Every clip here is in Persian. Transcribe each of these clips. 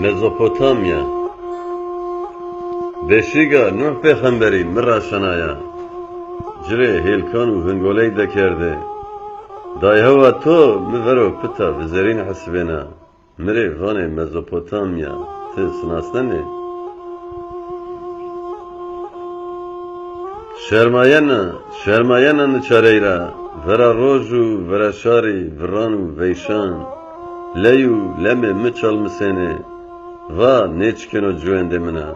مزوپوتامیا بشیگا نوح پیغمبری مرا شنایا جره هیلکان و هنگولی دکرده دای هوا تو مورو پتا وزرین حسبینا مری وانه مزوپوتامیا تی سناستنی شرمایانا نچاریرا ورا روزو ورا شاری ورانو ویشان لیو لمه مچال مسینه و نیچکنو جوینده منا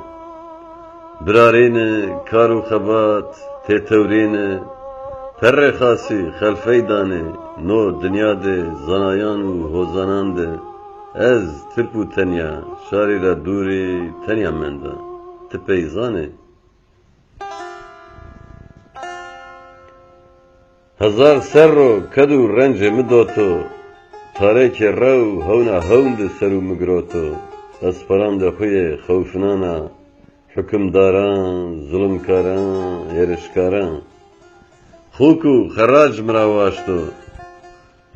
برارینه کارو خبات تیتورینه پر خاصی خلفی دانه نو دنیا ده زنایان و هوزانان ده از ترپو تنیا شاری را دوری تنیا منده تپیزانه هزار سر رو کدو رنج مدوتو تاریک رو هونا هوند سرو مگروتو اسپرام ده خوی خوفنانا حکمداران ظلمکاران یرشکاران خوکو خراج مراواشتو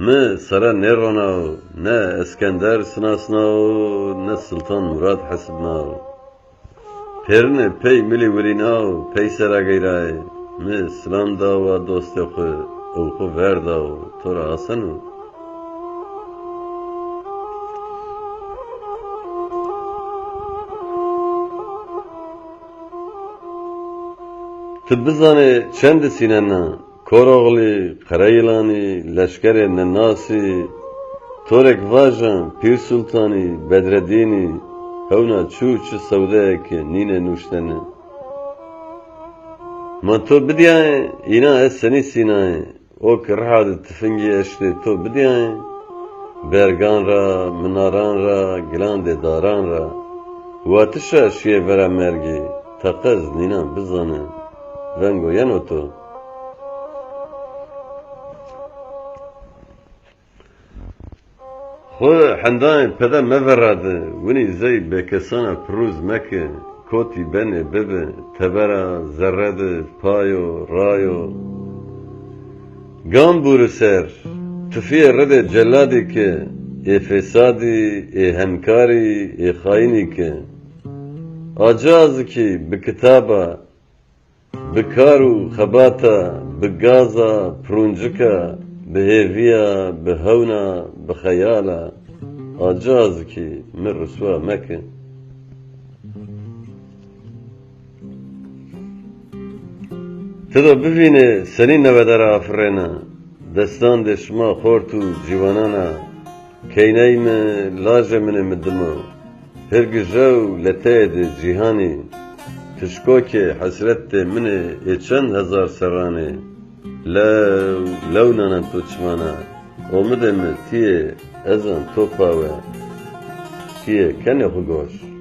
نه سرا نیروناو نه اسکندر سناسناو نه سلطان مراد حسبناو پیرنه پی ملی وریناو پی سرا گیرای نه سلام داو و دوست خو او خو ورداو تو را آسنو تبزانه چند سیننا کوروغلی قرایلانی لشکر نناسی تورک واجن پیر سلطانی بدردینی هونا چوچ سوده که نینه نوشتنه ما تو بدیای اینا از سنی سینای او که رحاد تفنگی اشتی تو بدیای برگان را مناران را گلاند داران را واتشا شیه برا مرگی تقز نینا بزانه ونگو ینو تو خو حندان پدا مفراده ونی زی بکسانا پروز مکه کوتی بنه ببه تبرا زرده پایو رایو گام بورو سر تفیه رده جلادی که ای فسادی ای همکاری ای خاینی که آجاز کی بکتابا بکارو خباتا بگازا پرونجکا بهیویا بهونا بخیالا آجاز کی من رسوا مکه تدو ببینه سنی نودر آفرینه دستان دشما خورتو جیوانانا کینیم لاجه من مدمو هرگی جو لطه جیهانی تشکو که حسرت منه ای چند هزار سرانه لو نانم تو چمانا اومده من تیه ازان توپاوه تیه کنه خوگوش